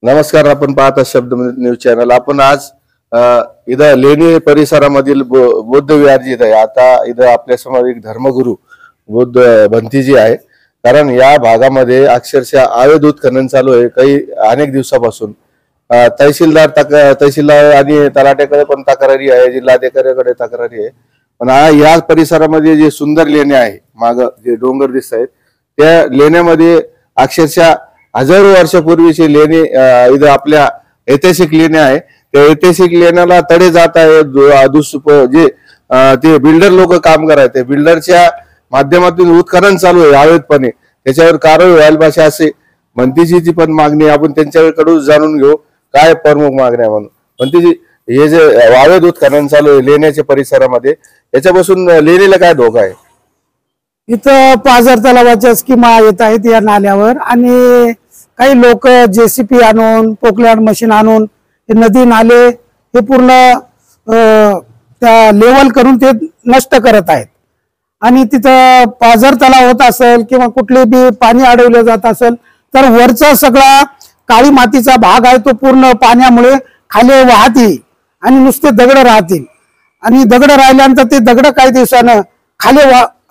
नमस्कार, आपण पाहता शब्द न्यूज चॅनल। आपण आज इथं लेणी परिसरामधील बौद्ध विहार जिथे आहे। आता इथं आपल्या समोर एक धर्मगुरू बुद्ध भंतीजी आहे। कारण या भागामध्ये अक्षरशः अवैध उत्खनन चालू आहे काही अनेक दिवसापासून। तहसीलदार आणि तलाठ्याकडे पण तक्रारी आहे, जिल्हाधिकाऱ्याकडे तक्रारी आहे। पण या परिसरामध्ये जे सुंदर लेण्या आहे, माग जे डोंगर दिसत आहेत त्या लेण्यामध्ये अक्षरशः हजारो वर्षापूर्वीची लेणी इथं आपल्या ऐतिहासिक लेण्या आहे। त्या ऐतिहासिक लेण्याला तडे जात आहे। जे ते बिल्डर लोक काम करत आहेत, बिल्डरच्या माध्यमातून उत्खनन चालू आहे अवैधपणे। त्याच्यावर कारवाई व्हायला पाहिजे असे भंतीजीची पण मागणी। आपण त्यांच्याकडून जाणून घेऊ काय प्रमुख मागण्या म्हणून। भंतीजी, हे जे अवैध उत्खनन चालू आहे लेण्याच्या परिसरामध्ये, याच्यापासून लेणीला काय धोका आहे? इथं पाझर तलावाच्या स्कीमा येत आहेत या नाल्यावर, आणि काही लोक जेसीपी आणून पोकलँड मशीन आणून हे नदी नाले हे पूर्ण त्या लेवल करून ते नष्ट करत आहेत। आणि तिथं पाझर तलाव होत असेल किंवा कुठले बी पाणी अडवलं जात असेल तर वरचा सगळा काळी मातीचा भाग आहे तो पूर्ण पाण्यामुळे खाली वाहतील आणि नुसते दगड राहतील। आणि दगड राहिल्यानंतर ते दगड काही दिवसानं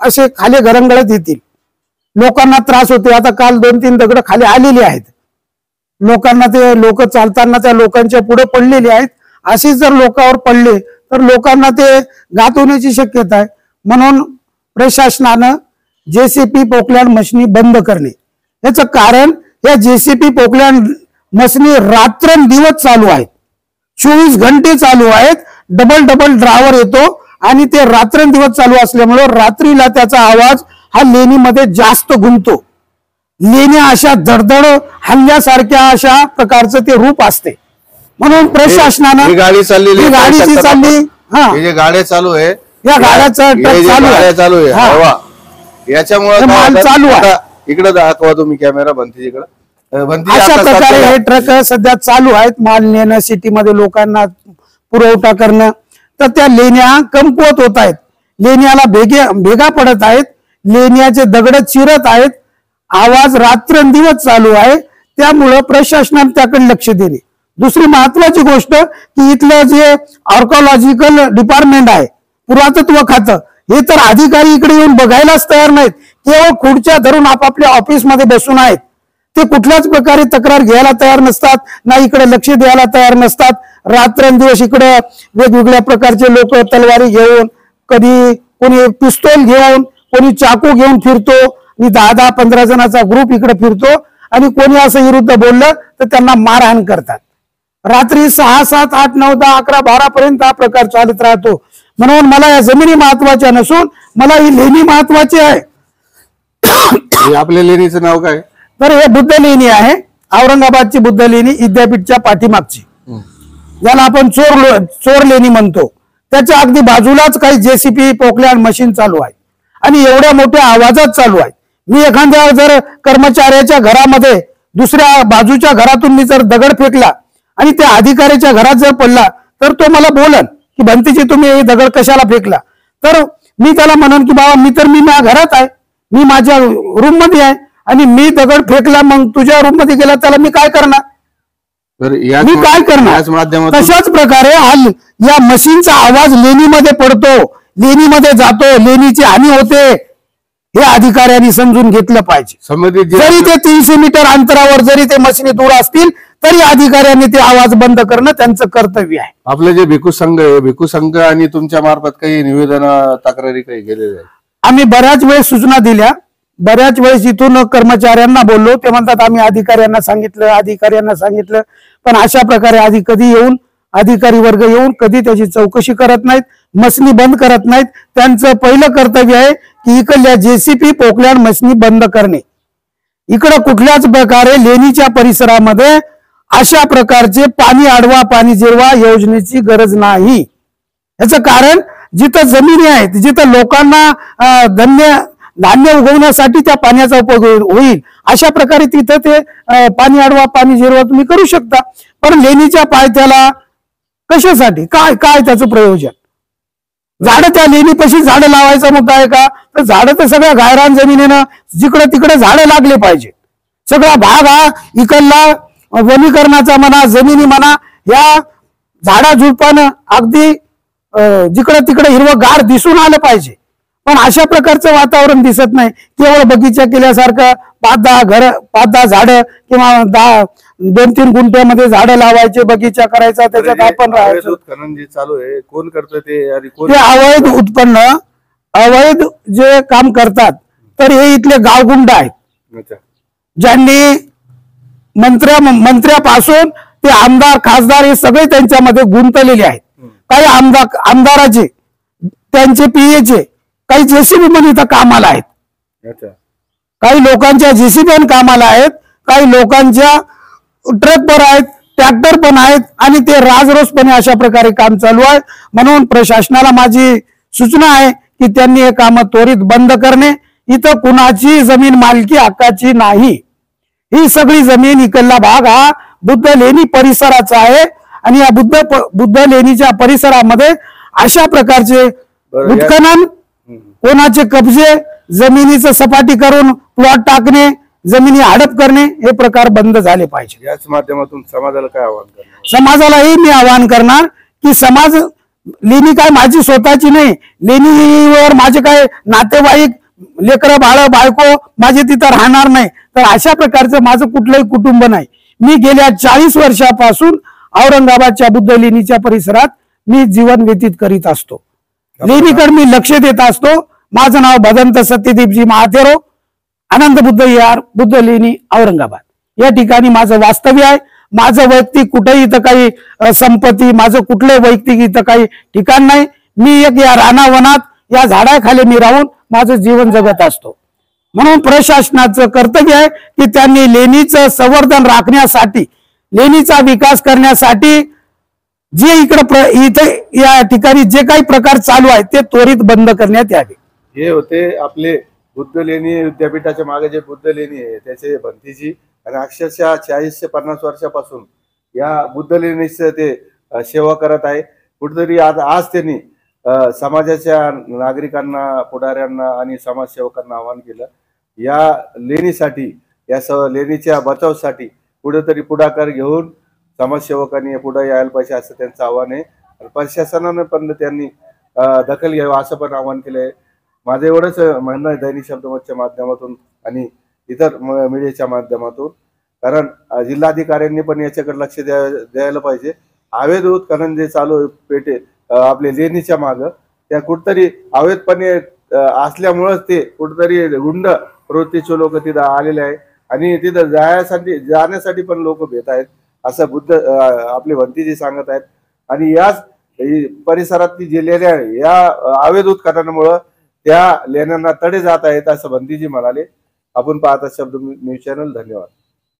असे खाली घरंगळत येतील, लोकांना त्रास होते। आता काल 2-3 दगड खाली आलेली आहेत, लोकांना ते लोक चालताना त्या लोकांच्या पुढे पडलेले आहेत। असे जर लोकांवर पडले तर लोकांना ते घात होण्याची शक्यता आहे। म्हणून प्रशासनानं जेसीपी पोकलँड मशिनी बंद करणे। याचं कारण या जेसीपी पोकलँड मशिनी रात्रंदिवस चालू आहेत, 24 घंटे चालू आहेत। डबल ड्रायव्हर येतो आणि ते रात्रंदिवस चालू असल्यामुळे रात्रीला त्याचा आवाज हा लेणीमध्ये जास्त घुमतो। लेण्या अशा धडधड हल्ल्यासारख्या अशा प्रकारचं ते रूप असते। म्हणून प्रशासनानं गाडी चालली हे गाड्या चालू आहे, या गाड्या चालू आहे याच्यामुळे माल चालू आहे। इकडे दाखवा तुम्ही कॅमेरा भंतीजीकडे। अशा प्रकारे हे ट्रक सध्या चालू आहेत माल नेणं, सिटीमध्ये लोकांना पुरवठा करणं। तर त्या लेण्या कमकुवत होत आहेत, लेण्याला भेगा पडत आहेत, लेण्याचे दगड चिरत आहेत, आवाज रात्रंदिवस चालू आहे। त्यामुळं प्रशासनाने त्याकडे लक्ष देणे। दुसरी महत्वाची गोष्ट की इथलं जे आर्किओलॉजिकल डिपार्टमेंट आहे, पुरातत्व खातं, हे तर अधिकारी इकडे येऊन बघायलाच तयार नाहीत, केवळ खुर्च्या धरून आपापल्या ऑफिसमध्ये बसून आहेत। ते कुठल्याच प्रकारे तक्रार घ्यायला तयार नसतात, ना इकडे लक्ष द्यायला तयार नसतात। रात्रंदिवस इकडे वेगवेगळ्या प्रकारचे लोक तलवारी घेऊन, कधी कोणी पिस्तूल घेऊन, कोणी चाकू घेऊन फिरतो, आणि 10-15 जणांचा ग्रुप इकडे फिरतो, आणि कोणी असं विरुद्ध बोललं तर त्यांना मारहाण करतात। रात्री 6, 7, 8, 9, 10, 11, 12 पर्यंत हा प्रकार चालत राहतो। म्हणून मला या जमिनी महत्वाच्या नसून मला ही लेणी महत्वाची आहे। आपल्या लेणीचं नाव काय? तर हे बुद्ध लेणी आहे, औरंगाबादची बुद्ध लेणी, विद्यापीठच्या पाठीमागची, ज्याला आपण चोर लेणी म्हणतो। त्याच्या अगदी बाजूलाच काही जेसीपी पोकलँड मशीन चालू आहे आणि एवढ्या मोठ्या आवाजात चालू आहे। मी एखाद्या जर कर्मचाऱ्याच्या घरामध्ये दुसऱ्या बाजूच्या घरातून मी जर दगड फेकला आणि त्या अधिकाऱ्याच्या घरात जर पडला तर तो मला बोलन की भंतीजी तुम्ही हे दगड कशाला फेकला? तर मी त्याला म्हणन की बाबा मी माझ्या घरात आहे, मी माझ्या रूम मध्ये आहे, आणि मी दगड फेकला, मग तुझ्या रूम मध्ये गेला त्याला मी काय करणार? मी काय करणार? तशाच प्रकारे या मशीनचा आवाज लेणीमध्ये पडतो, लेणीमध्ये जातो, लेणीची हानी होते, हे अधिकाऱ्यांनी समजून घेतलं पाहिजे। जरी ते 300 मीटर अंतरावर जरी ते मशिनी दूर असतील तरी अधिकाऱ्यांनी ते आवाज बंद करणं त्यांचं कर्तव्य आहे। आपले जे भिक्खू संघ आहे, भिक्खू संघ आणि तुमच्या मार्फत काही निवेदन तक्रारी काही गेलेले आहे? आम्ही बऱ्याच वेळेस सूचना दिल्या, बऱ्याच वेळेस इथून कर्मचाऱ्यांना बोललो, ते म्हणतात आम्ही अधिकाऱ्यांना सांगितलं, पण अशा प्रकारे अधिकारी वर्ग येऊन कधी त्याची चौकशी करत नाहीत, मशिनी बंद करत नाहीत। त्यांचं पहिलं कर्तव्य आहे की इकडल्या जेसीपी पोकलँड मशिनी बंद करणे। इकडं कुठल्याच प्रकारे लेणीच्या परिसरामध्ये अशा प्रकारचे पाणी अडवा पाणी जिरवा योजनेची गरज नाही। याचं कारण जिथं जमिनी आहेत, जिथं लोकांना धान्य उगवण्यासाठी त्या पाण्याचा उपयोग होईल अशा प्रकारे तिथं ते पाणी अडवा पाणी जिरवा तुम्ही करू शकता। पण लेणीच्या पायथ्याला कशासाठी? काय त्याचं प्रयोजन? झाडं त्या लेणीपाशी झाडं लावायचा मुद्दा आहे का? तर झाडं तर सगळ्या गायरान जमिनीनं जिकडे तिकडे झाडं लागले पाहिजे। सगळा भाग हा इकडला वनीकरणाचा म्हणा, जमिनी म्हणा, या झाडाझुडपानं अगदी जिकडे तिकडे हिरवगार दिसून आलं पाहिजे. पण अशा प्रकारचं वातावरण दिसत नाही. केवळ बगीचा केल्यासारखं 5-10 झाडं किंवा 2-3 गुंठ्यामध्ये झाडं लावायचे, बगीचा करायचा, त्याच्यात आपण राहायचं. खनन जे चालू आहे कोण करतं ते आणि ते अवैध उत्पन्न, अवैध जे काम करतात, तर हे इथले गावगुंड आहेत, ज्यांनी मंत्र्यापासून ते आमदार, खासदार हे सगळे त्यांच्यामध्ये गुंतलेले आहेत. काही आमदाराचे, त्यांचे पीएचे, काही जेसीबी पण इथं कामाला आहेत, काही लोकांच्या जेसीबी कामाला आहेत, काही लोकांच्या ट्रक पण आहेत, ट्रॅक्टर पण आहेत, आणि ते राजरोसपणे अशा प्रकारे काम चालू आहे. म्हणून प्रशासनाला माझी सूचना आहे की त्यांनी हे काम त्वरित बंद करणे. इथं कुणाची जमीन मालकी हक्काची नाही. ही सगळी जमीन, इकडला भाग हा बुद्ध लेणी परिसराचा आहे, आणि या बुद्ध लेणीच्या परिसरामध्ये अशा प्रकारचे उत्खनन, कोणाचे कब्जे, जमिनीचं सपाटी करून प्लॉट टाकणे, जमिनी हडप करणे, हे प्रकार बंद झाले पाहिजे. याच माध्यमातून समाजाला काय आवाहन करणार? समाजालाही मी आवाहन करणार की समाज, लेणी काय माझी स्वतःची नाही, लेणीवर माझे काय नातेवाईक, लेकरं, बाळ, बायको माझे तिथं राहणार नाही. तर अशा प्रकारचं माझं कुठलंही कुटुंब नाही. मी गेल्या 40 वर्षापासून औरंगाबादच्या बुद्ध लेणीच्या परिसरात मी जीवन व्यतीत करीत असतो. लेणीकडे मी लक्ष देत असतो. माझं नाव भदंत सत्यदीपजी महाथेरो, आनंद बुद्ध विहार, बुद्ध लेणी, औरंगाबाद या ठिकाणी माझं वास्तव्य आहे. माझं वैयक्तिक कुठेही इथं काही संपत्ती, माझं कुठलंही वैयक्तिक इथं काही ठिकाण नाही. मी एक या रानावनात, या झाडाखाली मी राहून माझं जीवन जगत असतो. म्हणून प्रशासनाचं कर्तव्य आहे की त्यांनी लेणीचं संवर्धन राखण्यासाठी, लेणीचा विकास करण्यासाठी जे इथे या ठिकाणी जे काही प्रकार चालू आहे ते त्वरित बंद करण्यात यावे. हे होते आपले बुद्ध लेणी विद्यापीठाच्या मागे जे बुद्ध लेणी आहे त्याचे भंतीजी, आणि अक्षरशः 40 ते 50 वर्षापासून या बुद्ध लेणीचं ते सेवा करत आहे. कुठेतरी आज त्यांनी समाजाच्या नागरिकांना, पुढाऱ्यांना आणि समाजसेवकांना आवाहन केलं या लेणीसाठी, या लेणीच्या बचावासाठी कुठेतरी पुढाकार घेऊन समाजसेवकांनी पुढे यायला पाहिजे असं त्यांचं आव्हान आहे. प्रशासनानं पण त्यांनी दखल घ्यावी असं पण आवाहन केलंय. माझं एवढंच म्हणणं आहे दैनिक शब्दमतच्या माध्यमातून आणि इतर मीडियाच्या माध्यमातून, कारण जिल्हाधिकाऱ्यांनी पण याच्याकडे लक्ष द्यायला पाहिजे. अवैध उत्खनन जे चालू पेटे आपले लेणीच्या मागं, त्या कुठतरी अवैधपणे असल्यामुळेच ते कुठतरी गुंड प्रवृत्तीचे लोक तिथं आलेले आहे, आणि तिथं जाण्यासाठी पण लोक भेट आहेत असं बुद्ध आपले भंतीजी सांगत आहेत. आणि याच परिसरातली जे लेण्या आहे या अवैध उत्खननामुळे त्या लेण्यांना तडे जात आहेत असं भंतीजी म्हणाले. आपण पाहता शब्द न्यूज चॅनल. धन्यवाद.